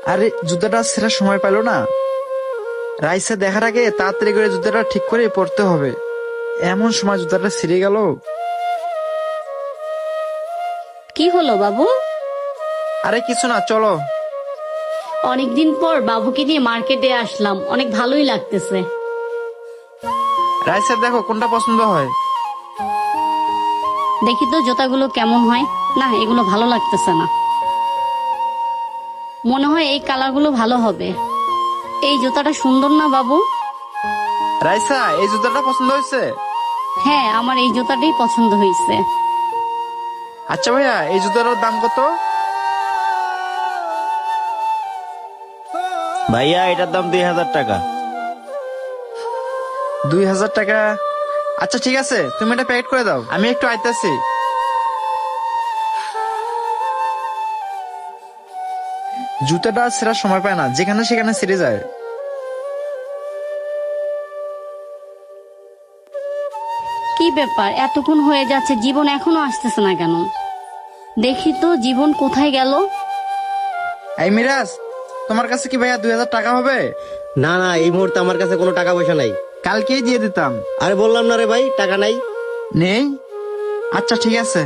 আরে জুতাটা ছেঁড়ার সময় পেল না। রাইসা দেখার আগে তাড়াতাড়ি করে জুতাটা ঠিক করে পরতে হবে। এমন সময় জুতাটা ছিঁড়ে গেল। কি হলো বাবু? আরে কিছু না, চলো। অনেকদিন পর বাবুকে নিয়ে মার্কেটে আসলাম, অনেক ভালোই লাগতেছে। রাইসা দেখো কোনটা পছন্দ হয়। দেখি তো জুতাগুলো কেমন হয়। না, এগুলো ভালো লাগতেছে না। মনে হয় এই কালারগুলো ভালো হবে। এই জুতাটা সুন্দর না বাবু? রাইসা এই জুতাটা পছন্দ হয়েছে? হ্যাঁ, আমার এই জুতাটাই পছন্দ হয়েছে। আচ্ছা ভাইয়া, এই জুতাটার দাম কত? ভাইয়া এটার দাম 2000 টাকা। 2000 টাকা? আচ্ছা ঠিক আছে, তুমি এটা প্যাকেট করে দাও, আমি একটু আইতাছি। জুতাটা ছেঁড়ার সময় পায় না, যেখানে সেখানে ছিঁড়ে যায়। কি ব্যাপার, এতক্ষণ হয়ে যাচ্ছে, জীবন এখনো আসতেছে না কেন? দেখি তো জীবন কোথায় গেল। এই মিরাজ, তোমার কাছে কি ভাইয়া 2000 টাকা হবে? না না, এই মুহূর্তে আমার কাছে কোনো টাকা পয়সা নাই। কালকেই দিয়ে দিতাম। আরে বললাম না রে ভাই, টাকা নাই। নেই? আচ্ছা ঠিক আছে।